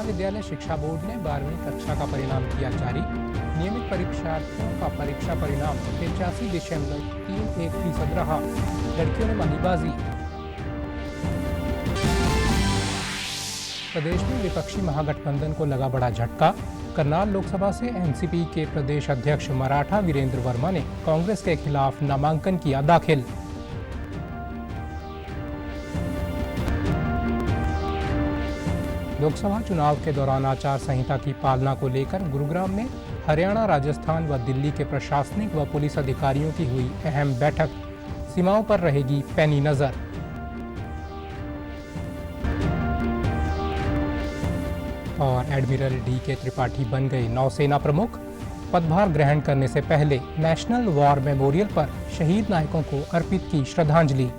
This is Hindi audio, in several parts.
हरियाणा विद्यालय शिक्षा बोर्ड ने 12वीं कक्षा का परिणाम किया जारी। नियमित परीक्षार्थियों का परीक्षा परिणाम 85.31% रहा। लड़कियों ने मारी बाजी। प्रदेश में विपक्षी महागठबंधन को लगा बड़ा झटका। करनाल लोकसभा से एनसीपी के प्रदेश अध्यक्ष मराठा वीरेंद्र वर्मा ने कांग्रेस के खिलाफ नामांकन किया दाखिल। लोकसभा चुनाव के दौरान आचार संहिता की पालना को लेकर गुरुग्राम में हरियाणा, राजस्थान व दिल्ली के प्रशासनिक व पुलिस अधिकारियों की हुई अहम बैठक। सीमाओं पर रहेगी पैनी नजर। और एडमिरल डी.के. त्रिपाठी बन गए नौसेना प्रमुख। पदभार ग्रहण करने से पहले नेशनल वॉर मेमोरियल पर शहीद नायकों को अर्पित की श्रद्धांजलि।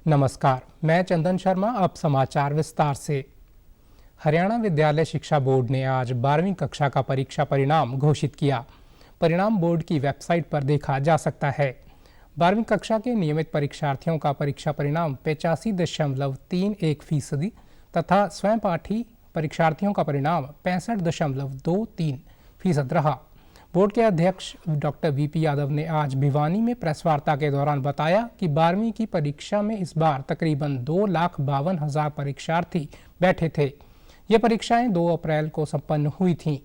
नमस्कार, मैं चंदन शर्मा। अब समाचार विस्तार से। हरियाणा विद्यालय शिक्षा बोर्ड ने आज 12वीं कक्षा का परीक्षा परिणाम घोषित किया। परिणाम बोर्ड की वेबसाइट पर देखा जा सकता है। 12वीं कक्षा के नियमित परीक्षार्थियों का परीक्षा परिणाम 85.31% तथा स्वयं पाठी परीक्षार्थियों का परिणाम 65.23% रहा। बोर्ड के अध्यक्ष डॉक्टर वीपी यादव ने आज भिवानी में प्रेस वार्ता के दौरान बताया कि 12वीं की परीक्षा में इस बार तकरीबन 2,52,000 परीक्षार्थी बैठे थे। ये परीक्षाएं 2 अप्रैल को संपन्न हुई थीं।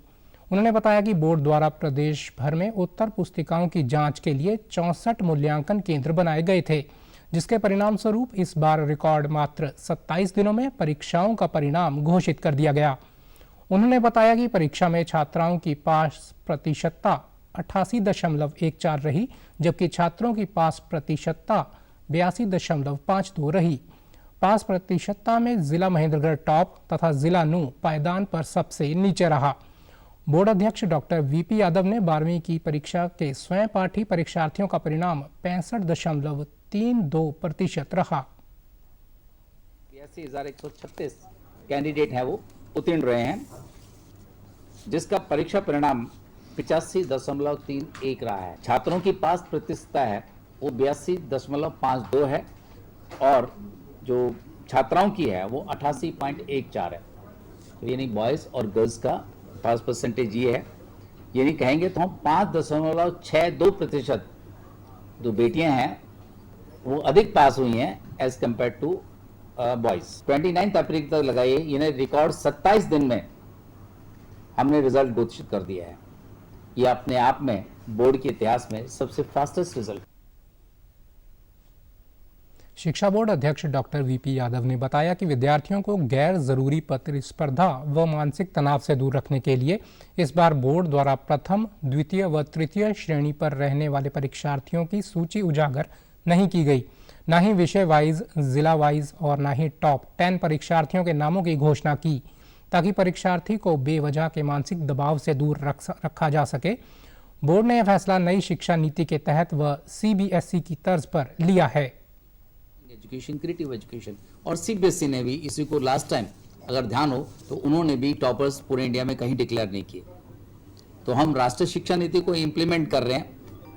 उन्होंने बताया कि बोर्ड द्वारा प्रदेश भर में उत्तर पुस्तिकाओं की जांच के लिए 64 मूल्यांकन केंद्र बनाए गए थे, जिसके परिणाम स्वरूप इस बार रिकॉर्ड मात्र 27 दिनों में परीक्षाओं का परिणाम घोषित कर दिया गया। उन्होंने बताया कि परीक्षा में छात्राओं की पास प्रतिशतता 88.14 रही, जबकि छात्रों की पास प्रतिशतता 82.52 रही। पास प्रतिशतता में जिला महेंद्रगढ़ टॉप तथा जिला नूंह पायदान पर सबसे नीचे रहा। बोर्ड अध्यक्ष डॉक्टर वीपी यादव ने 12वीं की परीक्षा के स्वयं पाठी परीक्षार्थियों का परिणाम 65.32% रहा। 82,136 कैंडिडेट हैं वो उत्तीर्ण रहे हैं, जिसका परीक्षा परिणाम 85.31 रहा है। छात्रों की पास प्रतिशतता है वो 82.52 है और जो छात्राओं की है वो 88.14 है। तो यानी बॉयज़ और गर्ल्स का पास परसेंटेज ये है। यानी कहेंगे तो हम 5.62% जो बेटियां हैं वो अधिक पास हुई हैं एज कम्पेयर टू बॉयज। 29 अप्रैल तक लगाइए, इन्हें रिकॉर्ड 27 दिन में हमने रिजल्ट घोषित कर दिया है। ये अपने आप में बोर्ड के इतिहास में सबसे फास्टेस्ट रिजल्ट। शिक्षा बोर्ड अध्यक्ष डॉक्टर वीपी यादव ने बताया कि विद्यार्थियों को गैर जरूरी प्रतिस्पर्धा व मानसिक तनाव से दूर रखने के लिए इस बार बोर्ड द्वारा प्रथम, द्वितीय व तृतीय श्रेणी पर रहने वाले परीक्षार्थियों की सूची उजागर नहीं की गई। न ही विषय वाइज, जिला वाइज और न ही टॉप 10 परीक्षार्थियों के नामों की घोषणा की, ताकि परीक्षार्थी को बेवजह के मानसिक दबाव से दूर रखा जा सके। बोर्ड ने यह फैसला नई शिक्षा नीति के तहत व सीबीएसई की तर्ज पर लिया है। एजुकेशन, क्रिएटिव एजुकेशन और सीबीएसई ने भी इसी को लास्ट टाइम अगर ध्यान हो तो उन्होंने भी टॉपर्स पूरे इंडिया में कहीं डिक्लेयर नहीं किए। तो हम राष्ट्रीय शिक्षा नीति को इम्प्लीमेंट कर रहे हैं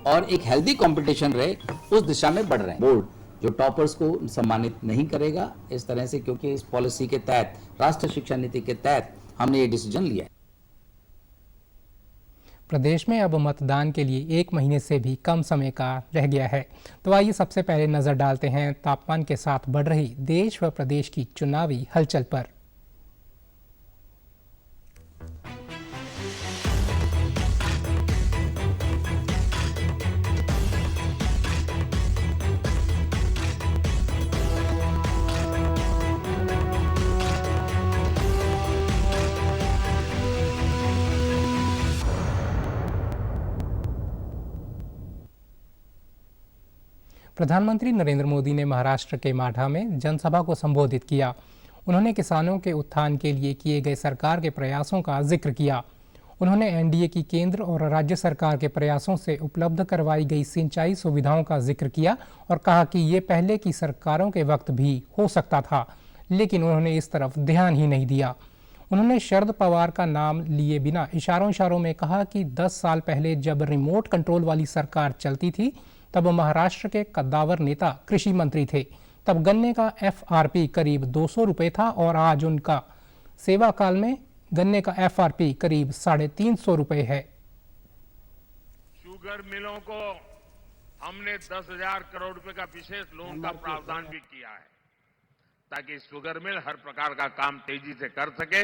और एक हेल्दी कंपटीशन रहे उस दिशा में बढ़ रहे हैं। बोर्ड जो टॉपर्स को सम्मानित नहीं करेगा इस तरह से, क्योंकि इस पॉलिसी के तहत, राष्ट्रीय शिक्षा नीति के तहत हमने ये डिसीजन लिया है। प्रदेश में अब मतदान के लिए 1 महीने से भी कम समय का रह गया है। तो आइए सबसे पहले नजर डालते हैं तापमान के साथ बढ़ रही देश व प्रदेश की चुनावी हलचल पर। प्रधानमंत्री नरेंद्र मोदी ने महाराष्ट्र के माढा में जनसभा को संबोधित किया। उन्होंने किसानों के उत्थान के लिए किए गए सरकार के प्रयासों का जिक्र किया। उन्होंने एनडीए की केंद्र और राज्य सरकार के प्रयासों से उपलब्ध करवाई गई सिंचाई सुविधाओं का जिक्र किया और कहा कि ये पहले की सरकारों के वक्त भी हो सकता था, लेकिन उन्होंने इस तरफ ध्यान ही नहीं दिया। उन्होंने शरद पवार का नाम लिए बिना इशारों में कहा कि 10 साल पहले जब रिमोट कंट्रोल वाली सरकार चलती थी तब महाराष्ट्र के कद्दावर नेता कृषि मंत्री थे, तब गन्ने का FRP करीब 200 रुपये था और आज उनका सेवा काल में गन्ने का FRP करीब 350 रुपये है। शुगर मिलों को हमने 10,000 करोड़ रुपए का विशेष लोन का प्रावधान भी किया है ताकि शुगर मिल हर प्रकार का काम तेजी से कर सके,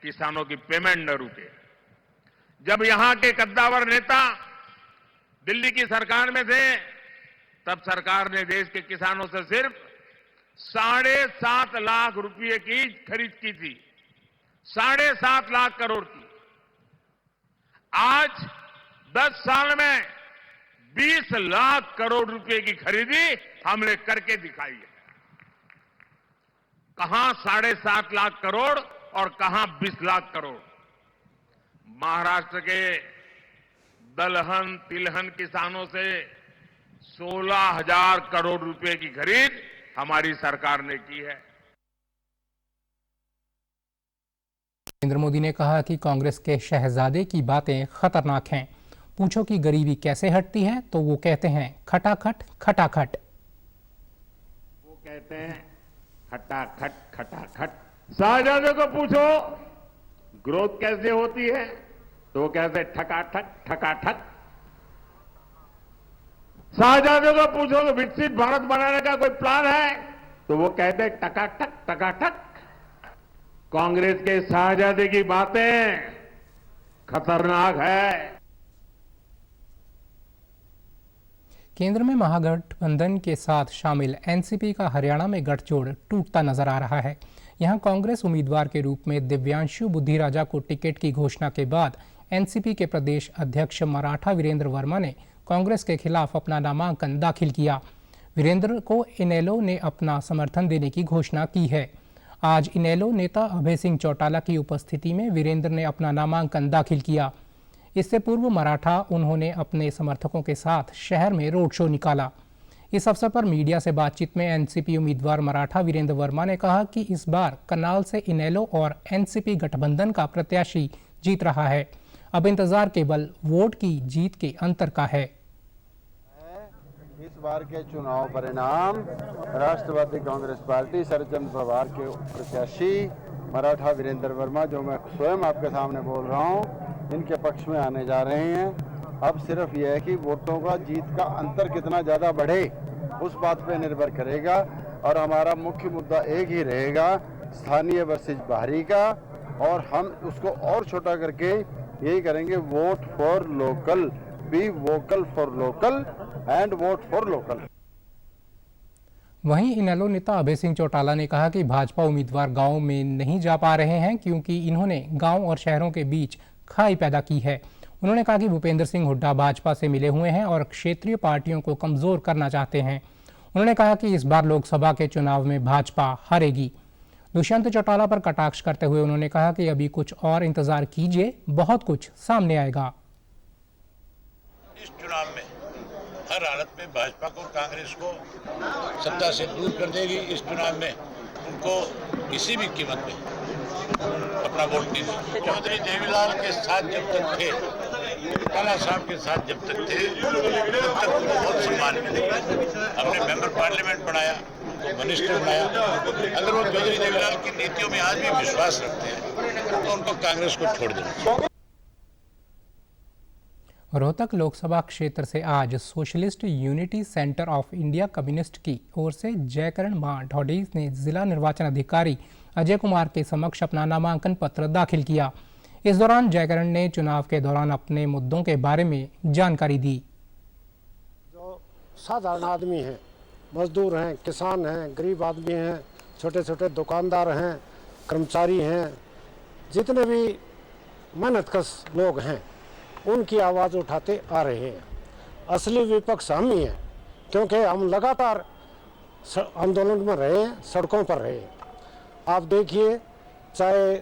किसानों की पेमेंट न रुके। जब यहां के कद्दावर नेता दिल्ली की सरकार में थे तब सरकार ने देश के किसानों से सिर्फ 7.5 लाख रुपए की खरीद की थी, 7.5 लाख करोड़ की। आज 10 साल में 20 लाख करोड़ रुपए की खरीदी हमने करके दिखाई है। कहां 7.5 लाख करोड़ और कहां 20 लाख करोड़। महाराष्ट्र के दलहन तिलहन किसानों से 16,000 करोड़ रुपए की खरीद हमारी सरकार ने की है। नरेंद्र मोदी ने कहा कि कांग्रेस के शहजादे की बातें खतरनाक हैं। पूछो कि गरीबी कैसे हटती है तो वो कहते हैं खटाखट खटाखट। वो कहते हैं खटाखट खटाखट। शाहजादे को पूछो ग्रोथ कैसे होती है तो वो कहते हैं ठकाठक ठकाठक। शाहजादे को पूछो कि विकसित भारत बनाने का कोई प्लान है तो वो कहते हैं टकाटक टकाटक। कांग्रेस के शाहजादे की बातें खतरनाक है। केंद्र में महागठबंधन के साथ शामिल एनसीपी का हरियाणा में गठजोड़ टूटता नजर आ रहा है। यहां कांग्रेस उम्मीदवार के रूप में दिव्यांशु बुद्धिराजा को टिकट की घोषणा के बाद एनसीपी के प्रदेश अध्यक्ष मराठा वीरेंद्र वर्मा ने कांग्रेस के खिलाफ अपना नामांकन दाखिल किया। वीरेंद्र को इनेलो ने अपना समर्थन देने की घोषणा की है। आज इनेलो नेता अभय सिंह चौटाला की उपस्थिति में वीरेंद्र ने अपना नामांकन दाखिल किया। इससे पूर्व मराठा उन्होंने अपने समर्थकों के साथ शहर में रोड शो निकाला। इस अवसर पर मीडिया से बातचीत में एनसीपी उम्मीदवार मराठा वीरेंद्र वर्मा ने कहा कि इस बार करनाल से इनेलो और एनसीपी गठबंधन का प्रत्याशी जीत रहा है। अब इंतजार केवल वोट की जीत के अंतर का है। इस बार के चुनाव परिणाम राष्ट्रवादी कांग्रेस पार्टी सरचंद पवार के प्रत्याशी मराठा वीरेंद्र वर्मा, जो मैं स्वयं आपके सामने बोल रहा हूं, इनके पक्ष में आने जा रहे हैं। अब सिर्फ यह है कि वोटों का जीत का अंतर कितना ज़्यादा बढ़े उस बात पे निर्भर करेगा और हमारा मुख्य मुद्दा एक ही रहेगा, स्थानीय वर्सेज बाहरी का। और हम उसको और छोटा करके यही करेंगे, vote for local, be vocal for local and vote for local. वहीं इनेलो नेता अभय सिंह चौटाला ने कहा कि भाजपा उम्मीदवार गांव में नहीं जा पा रहे हैं क्योंकि इन्होंने गांव और शहरों के बीच खाई पैदा की है। उन्होंने कहा कि भूपेंद्र सिंह हुड्डा भाजपा से मिले हुए हैं और क्षेत्रीय पार्टियों को कमजोर करना चाहते हैं। उन्होंने कहा कि इस बार लोकसभा के चुनाव में भाजपा हारेगी। दुष्यंत चौटाला पर कटाक्ष करते हुए उन्होंने कहा कि अभी कुछ और इंतजार कीजिए, बहुत कुछ सामने आएगा। इस चुनाव में हर हालत में भाजपा को, कांग्रेस को सत्ता से दूर कर देगी। इस चुनाव में उनको किसी भी कीमत पे अपना वोट नहीं देगी। चौधरी देवीलाल के साथ जब तक थे, काला साहब के साथ जब तक थे, तब तक उनको बहुत सम्मान मिलेगा। हमने मेंबर पार्लियामेंट बनाया, मिनिस्टर बनाया। अगर वो चौधरी देवीलाल की नीतियों में आज भी विश्वास रखते हैं तो उनको कांग्रेस को छोड़ देना चाहिए। रोहतक लोकसभा क्षेत्र से आज socialist unity centre of India communist की ओर से जयकरण मां ढोडी ने जिला निर्वाचन अधिकारी अजय कुमार के समक्ष अपना नामांकन पत्र दाखिल किया। इस दौरान जयकरण ने चुनाव के दौरान अपने मुद्दों के बारे में जानकारी दी। जो साधारण आदमी हैं, मजदूर हैं, किसान हैं, गरीब आदमी हैं, छोटे छोटे दुकानदार हैं, कर्मचारी हैं, जितने भी मेहनतकश लोग हैं, उनकी आवाज़ उठाते आ रहे हैं। असली विपक्ष हम ही हैं क्योंकि हम लगातार आंदोलन में रहे हैं, सड़कों पर रहे हैं। आप देखिए, चाहे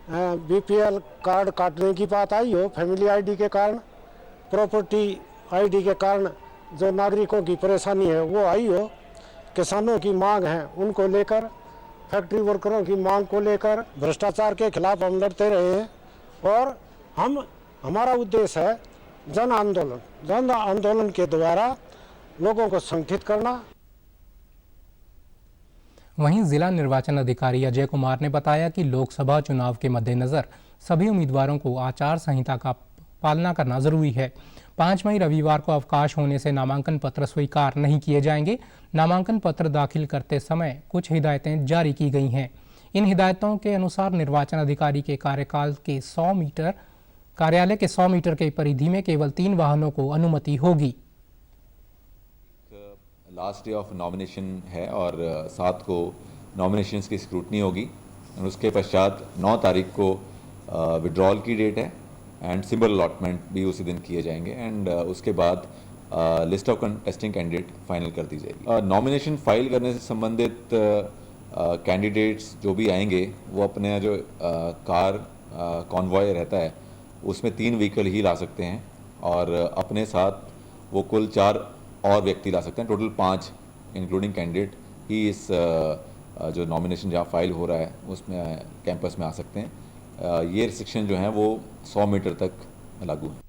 बीपीएल कार्ड काटने की बात आई हो, फैमिली आईडी के कारण, प्रॉपर्टी आईडी के कारण जो नागरिकों की परेशानी है वो आई हो, किसानों की मांग है उनको लेकर, फैक्ट्री वर्करों की मांग को लेकर, भ्रष्टाचार के खिलाफ हम लड़ते रहे हैं। और हमारा उद्देश्य है जन आंदोलन के द्वारा लोगों को संगठित करना। वहीं जिला निर्वाचन अधिकारी अजय कुमार ने बताया कि लोकसभा चुनाव के मद्देनजर सभी उम्मीदवारों को आचार संहिता का पालना करना जरूरी है। 5 मई रविवार को अवकाश होने से नामांकन पत्र स्वीकार नहीं किए जाएंगे। नामांकन पत्र दाखिल करते समय कुछ हिदायतें जारी की गई हैं। इन हिदायतों के अनुसार निर्वाचन अधिकारी के कार्यालय के 100 मीटर के परिधि में केवल 3 वाहनों को अनुमति होगी। लास्ट डे ऑफ नॉमिनेशन है और 7 को नॉमिनेशंस की स्क्रूटनी होगी और उसके पश्चात 9 तारीख को विड्रॉल की डेट है एंड सिंबल अलॉटमेंट भी उसी दिन किए जाएंगे एंड उसके बाद list of contesting candidate final कर दी जाएगी। नॉमिनेशन फाइल करने से संबंधित कैंडिडेट्स जो भी आएंगे वो अपने जो कार कॉन्वॉय रहता है उसमें 3 व्हीकल ही ला सकते हैं और अपने साथ वो कुल 4 और व्यक्ति ला सकते हैं। टोटल 5 इंक्लूडिंग कैंडिडेट ही इस जो नॉमिनेशन जहाँ फाइल हो रहा है उसमें कैंपस में आ सकते हैं। ये रिस्ट्रिक्शन जो हैं वो 100 मीटर तक लागू है।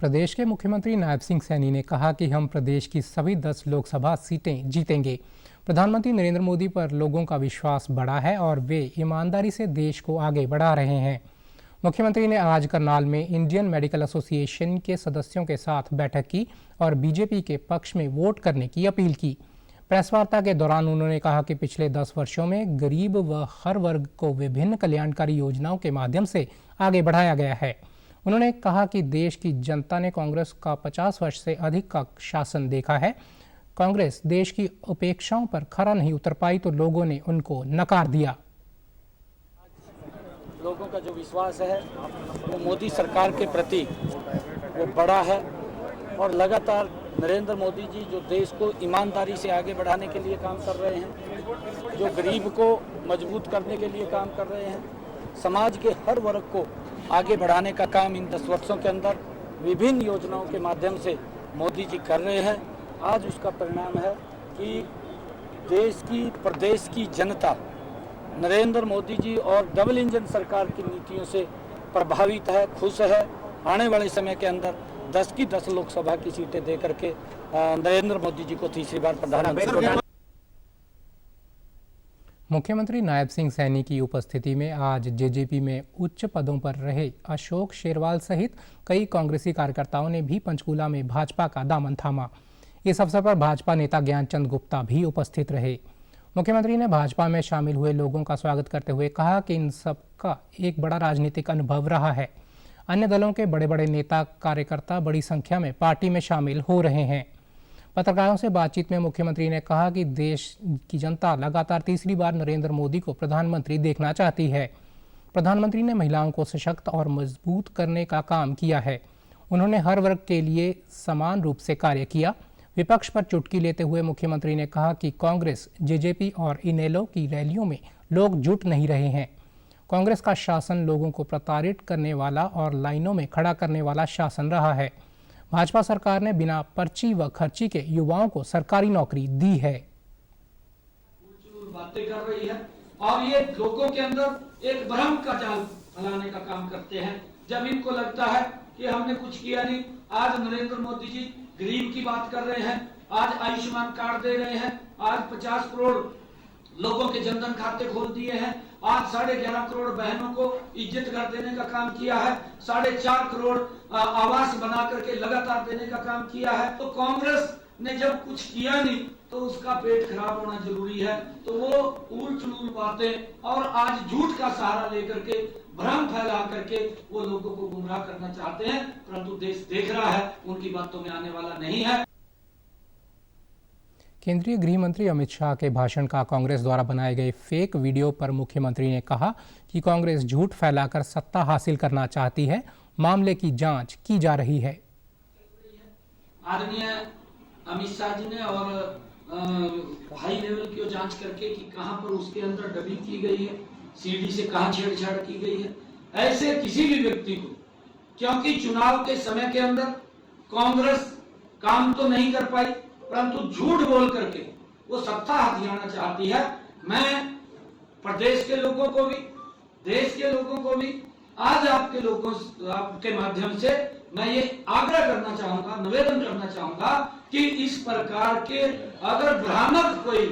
प्रदेश के मुख्यमंत्री नायब सिंह सैनी ने कहा कि हम प्रदेश की सभी 10 लोकसभा सीटें जीतेंगे। प्रधानमंत्री नरेंद्र मोदी पर लोगों का विश्वास बढ़ा है और वे ईमानदारी से देश को आगे बढ़ा रहे हैं। मुख्यमंत्री ने आज करनाल में इंडियन मेडिकल एसोसिएशन के सदस्यों के साथ बैठक की और बीजेपी के पक्ष में वोट करने की अपील की। प्रेस वार्ता के दौरान उन्होंने कहा कि पिछले 10 वर्षों में गरीब व हर वर्ग को विभिन्न कल्याणकारी योजनाओं के माध्यम से आगे बढ़ाया गया है। उन्होंने कहा कि देश की जनता ने कांग्रेस का 50 वर्ष से अधिक का शासन देखा है। कांग्रेस देश की अपेक्षाओं पर खरा नहीं उतर पाई तो लोगों ने उनको नकार दिया। लोगों का जो विश्वास है वो मोदी सरकार के प्रति वो बड़ा है और लगातार नरेंद्र मोदी जी जो देश को ईमानदारी से आगे बढ़ाने के लिए काम कर रहे हैं, जो गरीब को मजबूत करने के लिए काम कर रहे हैं, समाज के हर वर्ग को आगे बढ़ाने का काम इन 10 वर्षों के अंदर विभिन्न योजनाओं के माध्यम से मोदी जी कर रहे हैं। आज उसका परिणाम है कि देश की प्रदेश की जनता नरेंद्र मोदी जी और डबल इंजन सरकार की नीतियों से प्रभावित है, खुश है। आने वाले समय के अंदर 10 की 10 लोकसभा की सीटें दे करके नरेंद्र मोदी जी को तीसरी बार प्रधानमंत्री। मुख्यमंत्री नायब सिंह सैनी की उपस्थिति में आज जेजेपी में उच्च पदों पर रहे अशोक शेरवाल सहित कई कांग्रेसी कार्यकर्ताओं ने भी पंचकूला में भाजपा का दामन थामा। इस अवसर पर भाजपा नेता ज्ञानचंद गुप्ता भी उपस्थित रहे। मुख्यमंत्री ने भाजपा में शामिल हुए लोगों का स्वागत करते हुए कहा कि इन सबका एक बड़ा राजनीतिक अनुभव रहा है। अन्य दलों के बड़े बड़े नेता कार्यकर्ता बड़ी संख्या में पार्टी में शामिल हो रहे हैं। पत्रकारों से बातचीत में मुख्यमंत्री ने कहा कि देश की जनता लगातार तीसरी बार नरेंद्र मोदी को प्रधानमंत्री देखना चाहती है। प्रधानमंत्री ने महिलाओं को सशक्त और मजबूत करने का काम किया है। उन्होंने हर वर्ग के लिए समान रूप से कार्य किया। विपक्ष पर चुटकी लेते हुए मुख्यमंत्री ने कहा कि कांग्रेस, जेजेपी और इनेलो की रैलियों में लोग जुट नहीं रहे हैं। कांग्रेस का शासन लोगों को प्रताड़ित करने वाला और लाइनों में खड़ा करने वाला शासन रहा है। भाजपा सरकार ने बिना पर्ची व खर्ची के युवाओं को सरकारी नौकरी दी है। बातें कर रही है और ये लोगों के अंदर एक भ्रम का जाल फैलाने का काम करते हैं। जब इनको लगता है कि हमने कुछ किया नहीं, आज नरेंद्र मोदी जी गरीब की बात कर रहे हैं, आज आयुष्मान कार्ड दे रहे हैं, आज 50 करोड़ लोगों के जनधन खाते खोल दिए हैं, आज 11.5 करोड़ बहनों को इज्जत घर देने का काम किया है, 4.5 करोड़ आवास बना करके लगातार देने का काम किया है। तो कांग्रेस ने जब कुछ किया नहीं तो उसका पेट खराब होना जरूरी है। तो वो उल चुल बातें और आज झूठ का सहारा लेकर के भ्रम फैला करके वो लोगों को गुमराह करना चाहते हैं, परंतु देश देख रहा है, उनकी बातों में आने वाला नहीं है। केंद्रीय गृह मंत्री अमित शाह के भाषण का कांग्रेस द्वारा बनाए गए फेक वीडियो पर मुख्यमंत्री ने कहा कि कांग्रेस झूठ फैलाकर सत्ता हासिल करना चाहती है। मामले की जांच की जा रही है। आदरणीय अमित शाह जी ने और हाई लेवल की जांच करके कि कहां पर उसके अंदर डबिंग की गई है, सीडी से कहां छेड़छाड़ की गई है, ऐसे किसी भी व्यक्ति को, क्योंकि चुनाव के समय के अंदर कांग्रेस काम तो नहीं कर पाई, परंतु झूठ बोल करके वो सत्ता हथियाना चाहती है। मैं प्रदेश के लोगों को भी, देश के लोगों को भी, आज आपके माध्यम से मैं ये आग्रह करना चाहूंगा, निवेदन करना चाहूंगा कि इस प्रकार के अगर भ्रामक कोई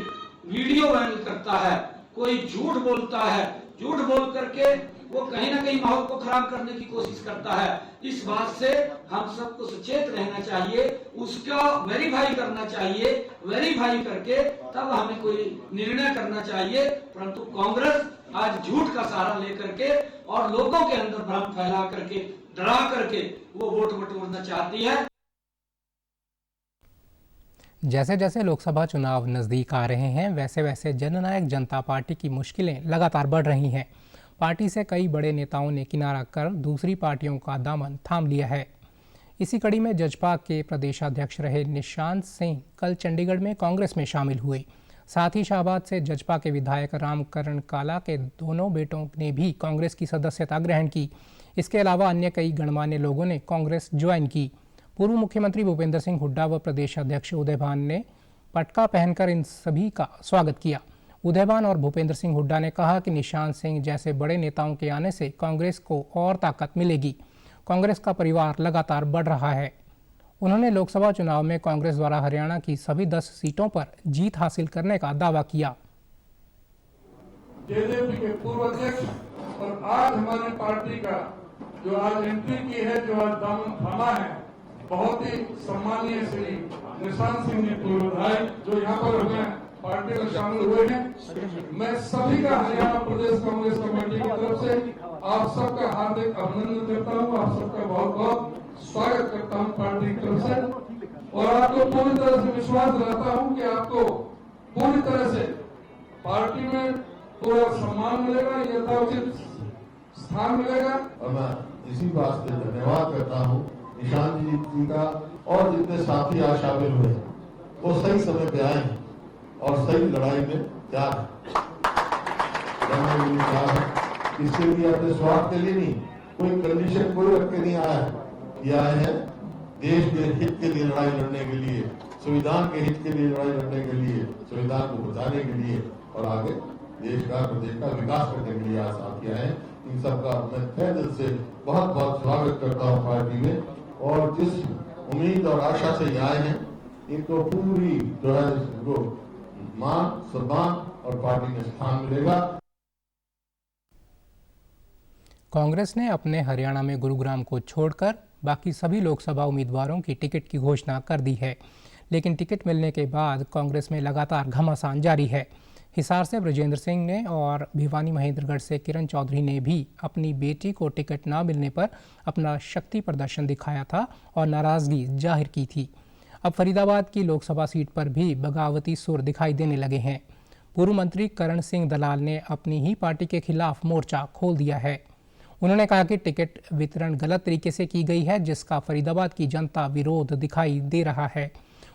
वीडियो वायरल करता है, कोई झूठ बोलता है, झूठ बोल करके वो कहीं ना कहीं माहौल को खराब करने की कोशिश करता है, इस बात से हम सबको सचेत रहना चाहिए, उसका वेरीफाई करना चाहिए, वेरीफाई करके तब हमें कोई निर्णय करना चाहिए। परंतु कांग्रेस आज झूठ का सहारा लेकर के और लोगों के अंदर भ्रम फैला करके, डरा करके वो वोट बटोरना चाहती है। जैसे जैसे लोकसभा चुनाव नज़दीक आ रहे हैं, वैसे वैसे जननायक जनता पार्टी की मुश्किलें लगातार बढ़ रही हैं। पार्टी से कई बड़े नेताओं ने किनारा कर दूसरी पार्टियों का दामन थाम लिया है। इसी कड़ी में जजपा के प्रदेशाध्यक्ष रहे निशांत सिंह कल चंडीगढ़ में कांग्रेस में शामिल हुए। साथ ही शाहबाद से जजपा के विधायक रामकरण काला के दोनों बेटों ने भी कांग्रेस की सदस्यता ग्रहण की। इसके अलावा अन्य कई गणमान्य लोगों ने कांग्रेस ज्वाइन की। पूर्व मुख्यमंत्री भूपेंद्र सिंह हुड्डा व प्रदेश अध्यक्ष उदयभान ने पटका पहनकर इन सभी का स्वागत किया। उदयभान और भूपेंद्र सिंह हुड्डा ने कहा कि निशांत सिंह जैसे बड़े नेताओं के आने से कांग्रेस को और ताकत मिलेगी। कांग्रेस का परिवार लगातार बढ़ रहा है। उन्होंने लोकसभा चुनाव में कांग्रेस द्वारा हरियाणा की सभी 10 सीटों पर जीत हासिल करने का दावा किया। जेजेपी के पूर्व अध्यक्ष और आज हमारी पार्टी का जो आज एंट्री की है, जो आज दामन थामा है, बहुत ही सम्मानीय श्री निशांत सिंह जी पूर्व विधायक जो यहाँ पर हमें पार्टी में शामिल हुए हैं। मैं सभी का हरियाणा प्रदेश कांग्रेस कमेटी की तरफ से आप सबका हार्दिक अभिनंदन करता हूँ, आप सबका बहुत बहुत स्वागत करता हूँ पार्टी की तरफ से। और आपको पूरी तरह से विश्वास दिलाता हूँ कि आपको पूरी तरह से पार्टी में पूरा सम्मान मिलेगा, यथोचित स्थान मिलेगा। और मैं इसी बात से धन्यवाद करता हूँ निशांत जी का और जितने साथी आज शामिल हुए वो सही समय पे आए हैं और सही लड़ाई में तैयार है। इसके लिए अपने स्वार्थ के लिए नहीं, कोई कंडीशन कोई रख के नहीं आया है, ये आए हैं देश के हित के लिए लड़ाई लड़ने के लिए, संविधान के हित के लिए लड़ाई लड़ने के लिए, संविधान को बचाने के लिए और आगे देश का प्रदेश का विकास करने के लिए आज साथी आए हैं। इन सबका मैं तहे दिल से बहुत बहुत स्वागत करता हूँ पार्टी में। और जिस उम्मीद और आशा से ये आए हैं, इनको पूरी जो है इनको मान सम्मान और पार्टी में स्थान मिलेगा। कांग्रेस ने अपने हरियाणा में गुरुग्राम को छोड़कर बाकी सभी लोकसभा उम्मीदवारों की टिकट की घोषणा कर दी है, लेकिन टिकट मिलने के बाद कांग्रेस में लगातार घमासान जारी है। हिसार से ब्रजेंद्र सिंह ने और भिवानी महेंद्रगढ़ से किरण चौधरी ने भी अपनी बेटी को टिकट न मिलने पर अपना शक्ति प्रदर्शन दिखाया था और नाराजगी जाहिर की थी। अब फरीदाबाद की लोकसभा सीट पर भी बगावती सुर दिखाई देने लगे हैं। पूर्व मंत्री करण सिंह दलाल ने अपनी ही पार्टी के खिलाफ मोर्चा खोल दिया है। उन्होंने कहा कि टिकट वितरण गलत तरीके से की गई है, जिसका फरीदाबाद की जनता विरोध दिखाई दे रहा है।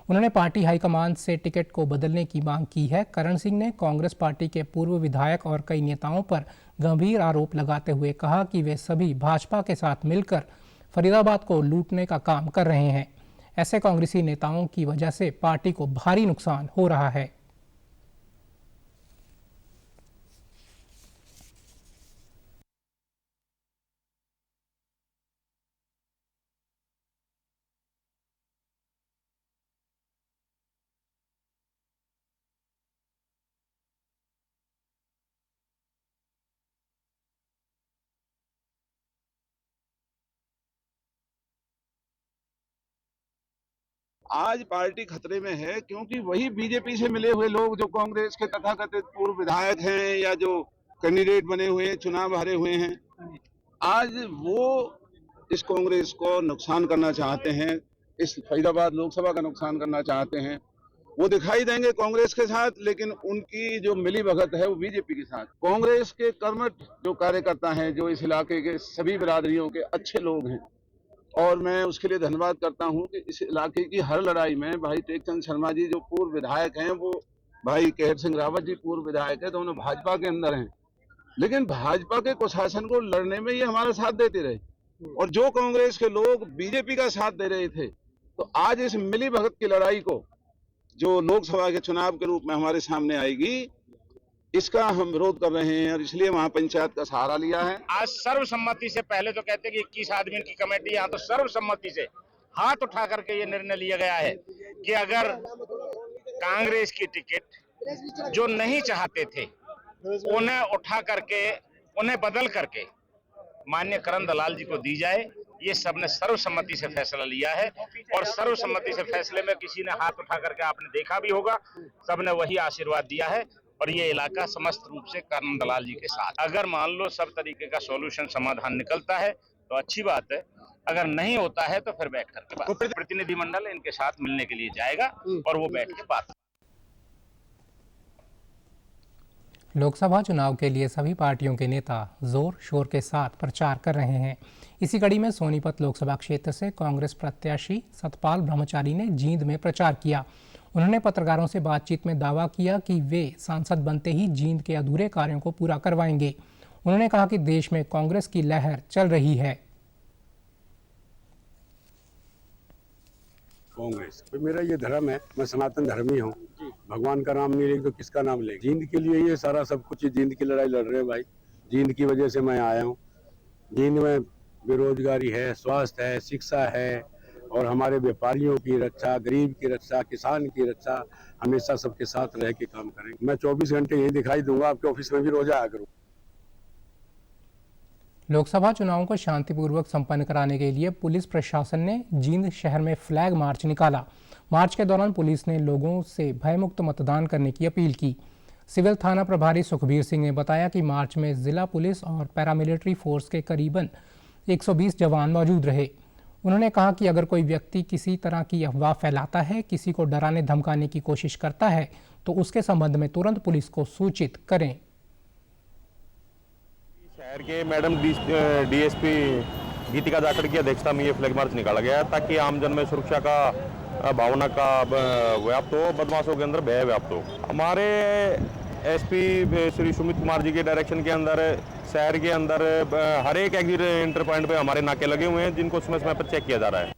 उन्होंने पार्टी हाईकमान से टिकट को बदलने की मांग की है। करण सिंह ने कांग्रेस पार्टी के पूर्व विधायक और कई नेताओं पर गंभीर आरोप लगाते हुए कहा कि वे सभी भाजपा के साथ मिलकर फरीदाबाद को लूटने का काम कर रहे हैं। ऐसे कांग्रेसी नेताओं की वजह से पार्टी को भारी नुकसान हो रहा है। आज पार्टी खतरे में है, क्योंकि वही बीजेपी से मिले हुए लोग जो कांग्रेस के तथाकथित पूर्व विधायक हैं या जो कैंडिडेट बने हुए हैं, चुनाव हारे हुए हैं, आज वो इस कांग्रेस को नुकसान करना चाहते हैं, इस फरीदाबाद लोकसभा का नुकसान करना चाहते हैं। वो दिखाई देंगे कांग्रेस के साथ, लेकिन उनकी जो मिली भगत है वो बीजेपी के साथ। कांग्रेस के कर्मठ जो कार्यकर्ता हैं, जो इस इलाके के सभी बिरादरियों के अच्छे लोग हैं, और मैं उसके लिए धन्यवाद करता हूं कि इस इलाके की हर लड़ाई में भाई टेकचंद शर्मा जी जो पूर्व विधायक हैं, वो भाई केहर सिंह रावत जी पूर्व विधायक है, दोनों भाजपा के अंदर हैं, लेकिन भाजपा के कुशासन को लड़ने में ये हमारा साथ देते रहे। और जो कांग्रेस के लोग बीजेपी का साथ दे रहे थे, तो आज इस मिली भगत की लड़ाई को जो लोकसभा के चुनाव के रूप में हमारे सामने आएगी, इसका हम विरोध कर रहे हैं और इसलिए वहां पंचायत का सहारा लिया है। आज सर्वसम्मति से, पहले तो कहते कि 21 आदमी की कमेटी, यहाँ तो सर्वसम्मति से हाथ उठा करके ये निर्णय लिया गया है कि अगर कांग्रेस की टिकट जो नहीं चाहते थे उन्हें उठा करके, उन्हें बदल करके माननीय करण दलाल जी को दी जाए। ये सबने सर्वसम्मति से फैसला लिया है और सर्वसम्मति से फैसले में किसी ने हाथ उठा करके, आपने देखा भी होगा, सबने वही आशीर्वाद दिया है और ये इलाका समस्त रूप से करण दलाल जी के साथ। अगर मान लो सब तरीके का सॉल्यूशन, समाधान निकलता है तो अच्छी बात है, अगर नहीं होता है तो फिर बैठ करके बात। प्रतिनिधिमंडल इनके साथ मिलने के लिए जाएगा और वो बैठ के बात। लोकसभा चुनाव के लिए सभी पार्टियों के नेता जोर शोर के साथ प्रचार कर रहे हैं। इसी कड़ी में सोनीपत लोकसभा क्षेत्र से कांग्रेस प्रत्याशी सतपाल ब्रह्मचारी ने जींद में प्रचार किया। उन्होंने पत्रकारों से बातचीत में दावा किया कि वे सांसद बनते ही जींद के अधूरे कार्यों को पूरा करवाएंगे। उन्होंने कहा कि देश में कांग्रेस की लहर चल रही है। कांग्रेस मेरा ये धर्म है, मैं सनातन धर्मी हूँ। भगवान का नाम नहीं लेंगे तो किसका नाम लेंगे। जींद के लिए ये सारा सब कुछ, जींद की लड़ाई लड़ रहे हैं भाई। जींद की वजह से मैं आया हूँ। जींद में बेरोजगारी है, स्वास्थ्य है, शिक्षा है और हमारे व्यापारियों की रक्षा, गरीब की रक्षा, किसान की रक्षा, हमेशा सबके साथ रह के काम करेंगे। मैं 24 घंटे यही दिखाई दूंगा, आपके ऑफिस में भी रोज आया करूँ। लोकसभा चुनावों को शांतिपूर्वक संपन्न कराने के लिए पुलिस प्रशासन ने जींद शहर में फ्लैग मार्च निकाला। मार्च के दौरान पुलिस ने लोगों से भयमुक्त मतदान करने की अपील की। सिविल थाना प्रभारी सुखबीर सिंह ने बताया कि मार्च में जिला पुलिस और पैरामिलिट्री फोर्स के करीबन 120 जवान मौजूद रहे। उन्होंने कहा कि अगर कोई व्यक्ति किसी तरह की अफवाह फैलाता है, किसी को डराने धमकाने की कोशिश करता है तो उसके संबंध में तुरंत पुलिस को सूचित करें। शहर के मैडम डीएसपी गीतिका जाखड़ की अध्यक्षता में ये फ्लैग मार्च निकाला गया ताकि आमजन में सुरक्षा का भावना का व्याप्त हो, बदमाशों के अंदर भय व्याप्त हो। हमारे एसपी श्री सुमित कुमार जी के डायरेक्शन के अंदर शहर के अंदर हर एक एग्जिट एंटर पॉइंट पे हमारे नाके लगे हुए हैं, जिनको समय समय पर चेक किया जा रहा है।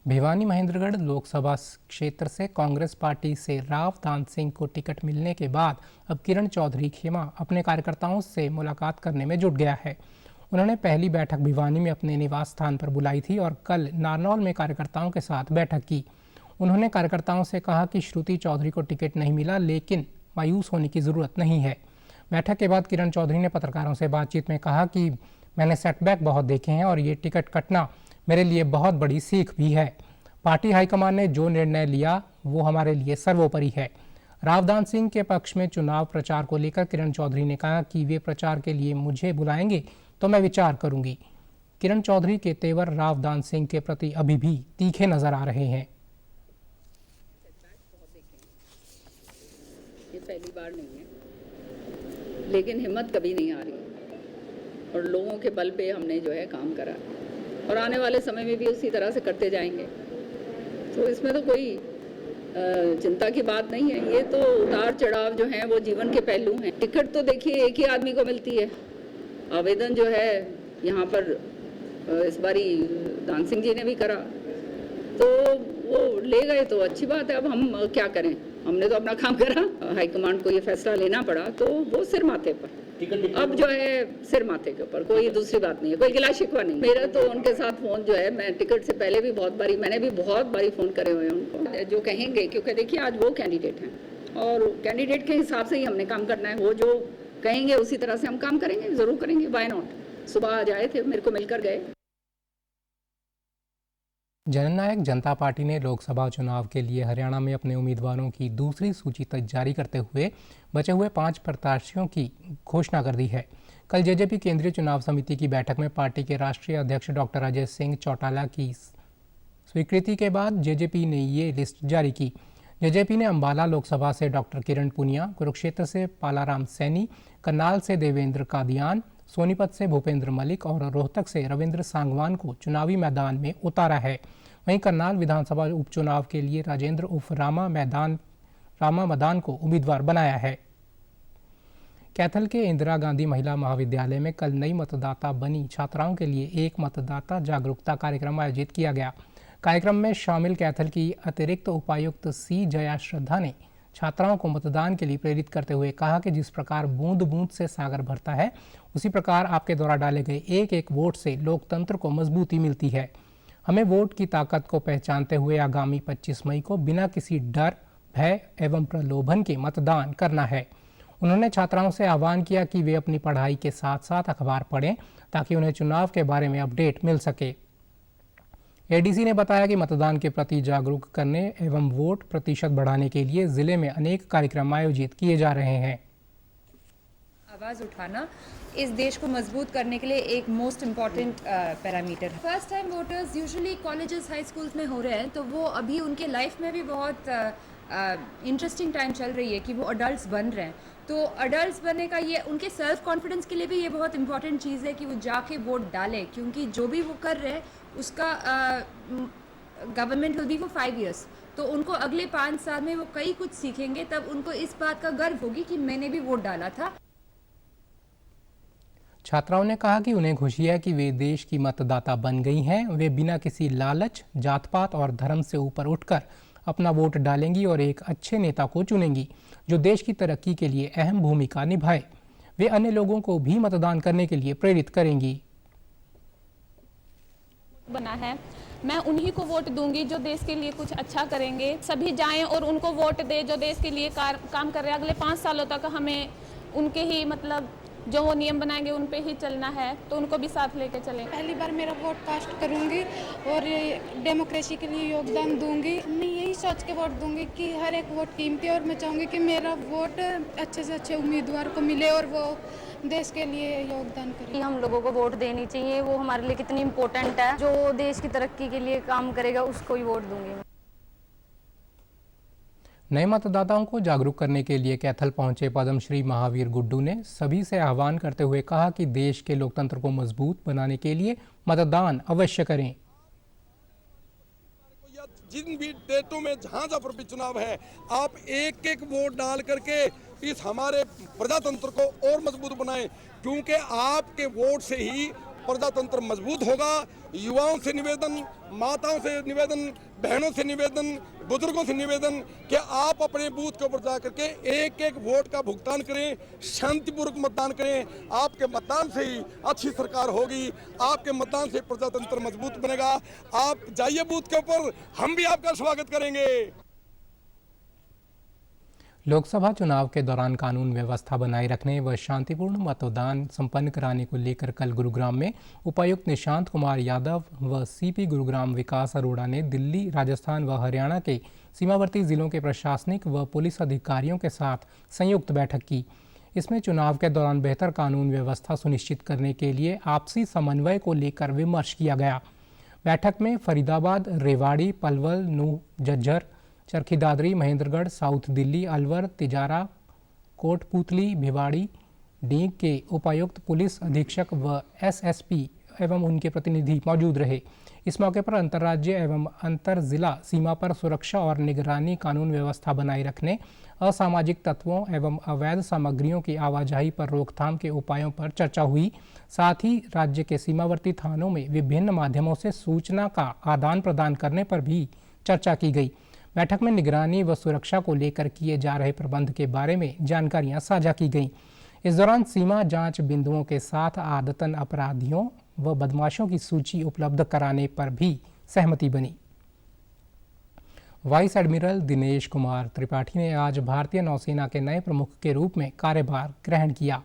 भिवानी महेंद्रगढ़ लोकसभा क्षेत्र से कांग्रेस पार्टी से राव दान सिंह को टिकट मिलने के बाद अब किरण चौधरी खेमा अपने कार्यकर्ताओं से मुलाकात करने में जुट गया है। उन्होंने पहली बैठक भिवानी में अपने निवास स्थान पर बुलाई थी और कल नारनौल में कार्यकर्ताओं के साथ बैठक की। उन्होंने कार्यकर्ताओं से कहा कि श्रुति चौधरी को टिकट नहीं मिला, लेकिन मायूस होने की ज़रूरत नहीं है। बैठक के बाद किरण चौधरी ने पत्रकारों से बातचीत में कहा कि मैंने सेटबैक बहुत देखे हैं और ये टिकट कटना मेरे लिए बहुत बड़ी सीख भी है। पार्टी हाईकमान ने जो निर्णय लिया वो हमारे लिए सर्वोपरि है। रावदान सिंह के पक्ष में चुनाव प्रचार को लेकर किरण चौधरी ने कहा कि वे प्रचार के लिए मुझे बुलाएंगे तो मैं विचार करूंगी। किरण चौधरी के तेवर रावदान सिंह के प्रति अभी भी तीखे नजर आ रहे हैं। ये पहली बार नहीं है, लेकिन हिम्मत कभी नहीं आ रही और लोगों के बल पे हमने जो है काम करा और आने वाले समय में भी उसी तरह से करते जाएंगे। तो इसमें तो कोई चिंता की बात नहीं है। ये तो उतार चढ़ाव जो हैं वो जीवन के पहलू हैं। टिकट तो देखिए एक ही आदमी को मिलती है। आवेदन जो है यहाँ पर इस बारी दान सिंह जी ने भी करा, तो वो ले गए तो अच्छी बात है। अब हम क्या करें, हमने तो अपना काम करा। हाईकमांड को ये फैसला लेना पड़ा तो वो सिर माथे पर, अब जो है सिर माथे के ऊपर, कोई दूसरी बात नहीं है, कोई गिला शिकवा नहीं। मेरा तो उनके साथ फोन जो है, मैं टिकट से पहले भी मैंने भी बहुत बारी फोन करे हुए हैं उनको, जो कहेंगे, क्योंकि देखिए आज वो कैंडिडेट हैं और कैंडिडेट के हिसाब से ही हमने काम करना है। वो जो कहेंगे उसी तरह से हम काम करेंगे, जरूर करेंगे, व्हाई नॉट। सुबह आज आए थे, मेरे को मिलकर गए। जननायक जनता पार्टी ने लोकसभा चुनाव के लिए हरियाणा में अपने उम्मीदवारों की दूसरी सूची जारी करते हुए बचे हुए 5 प्रत्याशियों की घोषणा कर दी है। कल जेजेपी केंद्रीय चुनाव समिति की बैठक में पार्टी के राष्ट्रीय अध्यक्ष डॉक्टर अजय सिंह चौटाला की स्वीकृति के बाद जेजेपी ने ये लिस्ट जारी की। जेजेपी ने अंबाला लोकसभा से डॉक्टर किरण पुनिया, कुरुक्षेत्र से पालाराम सैनी, करनाल से देवेंद्र कादियान, सोनीपत से भूपेंद्र मलिक और रोहतक से रविंद्र सांगवान को चुनावी मैदान में उतारा है। वहीं करनाल विधानसभा उपचुनाव के लिए राजेंद्र उर्फ रामा मदान को उम्मीदवार बनाया है। कैथल के इंदिरा गांधी महिला महाविद्यालय में कल नई मतदाता बनी छात्राओं के लिए एक मतदाता जागरूकता कार्यक्रम आयोजित किया गया। कार्यक्रम में शामिल कैथल की अतिरिक्त उपायुक्त सी जया श्रद्धा ने छात्राओं को मतदान के लिए प्रेरित करते हुए कहा कि जिस प्रकार बूंद बूंद से सागर भरता है, उसी प्रकार आपके द्वारा डाले गए एक एक वोट से लोकतंत्र को मजबूती मिलती है। हमें वोट की ताकत को पहचानते हुए आगामी 25 मई को बिना किसी डर, भय एवं प्रलोभन के मतदान करना है। उन्होंने छात्राओं से आह्वान किया कि वे अपनी पढ़ाई के साथ साथ अखबार पढ़ें ताकि उन्हें चुनाव के बारे में अपडेट मिल सके। एडीसी ने बताया कि मतदान के प्रति जागरूक करने एवं वोट प्रतिशत बढ़ाने के लिए जिले में अनेक कार्यक्रम आयोजित किए जा रहे हैं। आवाज़ उठाना इस देश को मजबूत करने के लिए एक मोस्ट इम्पॉर्टेंट पैरामीटर है। First time voters usually colleges, high schools में हो रहे हैं, तो वो अभी उनके लाइफ में भी बहुत इंटरेस्टिंग टाइम चल रही है कि वो अडल्ट्स बन रहे हैं। तो अडल्ट्स बनने का ये उनके सेल्फ कॉन्फिडेंस के लिए भी ये बहुत इंपॉर्टेंट चीज़ है कि वो जाके वोट डालें, क्योंकि जो भी वो कर रहे हैं उसका government will be for 5 years, तो उनको अगले 5 साल में वो कई कुछ सीखेंगे, तब उनको इस बात का गर्व होगी कि मैंने भी वोट डाला था। छात्राओं ने कहा कि उन्हें खुशी है कि वे देश की मतदाता बन गई हैं। वे बिना किसी लालच, जात पात और धर्म से ऊपर उठकर अपना वोट डालेंगी और एक अच्छे नेता को चुनेंगी जो देश की तरक्की के लिए अहम भूमिका निभाए। वे अन्य लोगों को भी मतदान करने के लिए प्रेरित करेंगी। बना है, मैं उन्हीं को वोट दूंगी जो देश के लिए कुछ अच्छा करेंगे। सभी जाएं और उनको वोट दे जो देश के लिए काम कर रहे हैं। अगले 5 सालों तक हमें उनके ही जो वो नियम बनाएंगे उन पे ही चलना है, तो उनको भी साथ लेके चलें। पहली बार मेरा वोट कास्ट करूंगी और डेमोक्रेसी के लिए योगदान दूंगी। मैं यही सोच के वोट दूंगी कि हर एक वोट कीमती है और मैं चाहूंगी कि मेरा वोट अच्छे से अच्छे उम्मीदवार को मिले और वो देश के लिए योगदान करे। हम लोगों को वोट देनी चाहिए, वो हमारे लिए कितनी इम्पोर्टेंट है। जो देश की तरक्की के लिए काम करेगा उसको ही वोट दूंगी। नए मतदाताओं को जागरूक करने के लिए कैथल पहुंचे पद्मश्री महावीर गुड्डू ने सभी से आह्वान करते हुए कहा कि देश के लोकतंत्र को मजबूत बनाने के लिए मतदान अवश्य करें। जिन भी डेटों में जहाँ पर भी चुनाव है, आप एक एक वोट डाल करके इस हमारे प्रजातंत्र को और मजबूत बनाएं, क्योंकि आपके वोट से ही प्रजातंत्र मजबूत होगा। युवाओं से निवेदन, माताओं से निवेदन, बहनों से निवेदन, बुजुर्गों से निवेदन कि आप अपने बूथ के ऊपर जाकर के एक एक वोट का भुगतान करें, शांतिपूर्वक मतदान करें। आपके मतदान से ही अच्छी सरकार होगी, आपके मतदान से प्रजातंत्र मजबूत बनेगा। आप जाइए बूथ के ऊपर, हम भी आपका स्वागत करेंगे। लोकसभा चुनाव के दौरान कानून व्यवस्था बनाए रखने व शांतिपूर्ण मतदान संपन्न कराने को लेकर कल गुरुग्राम में उपायुक्त निशांत कुमार यादव व सीपी गुरुग्राम विकास अरोड़ा ने दिल्ली, राजस्थान व हरियाणा के सीमावर्ती जिलों के प्रशासनिक व पुलिस अधिकारियों के साथ संयुक्त बैठक की। इसमें चुनाव के दौरान बेहतर कानून व्यवस्था सुनिश्चित करने के लिए आपसी समन्वय को लेकर विमर्श किया गया। बैठक में फरीदाबाद, रेवाड़ी, पलवल, नूह, झज्जर, चरखी दादरी, महेंद्रगढ़, साउथ दिल्ली, अलवर, तिजारा, कोटपूतली, भिवाड़ी, डीग के उपायुक्त, पुलिस अधीक्षक व एसएसपी एवं उनके प्रतिनिधि मौजूद रहे। इस मौके पर अंतर्राज्य एवं अंतर जिला सीमा पर सुरक्षा और निगरानी, कानून व्यवस्था बनाए रखने, असामाजिक तत्वों एवं अवैध सामग्रियों की आवाजाही पर रोकथाम के उपायों पर चर्चा हुई। साथ ही राज्य के सीमावर्ती थानों में विभिन्न माध्यमों से सूचना का आदान प्रदान करने पर भी चर्चा की गई। बैठक में निगरानी व सुरक्षा को लेकर किए जा रहे प्रबंध के बारे में जानकारियां साझा की गईं। इस दौरान सीमा जांच बिंदुओं के साथ आदतन अपराधियों व बदमाशों की सूची उपलब्ध कराने पर भी सहमति बनी। वाइस एडमिरल दिनेश कुमार त्रिपाठी ने आज भारतीय नौसेना के नए प्रमुख के रूप में कार्यभार ग्रहण किया।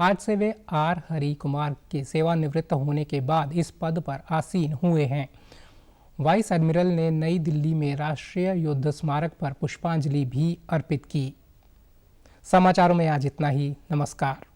आज से वे आर हरि कुमार के सेवानिवृत्त होने के बाद इस पद पर आसीन हुए हैं। वाइस एडमिरल ने नई दिल्ली में राष्ट्रीय युद्ध स्मारक पर पुष्पांजलि भी अर्पित की। समाचारों में आज इतना ही। नमस्कार।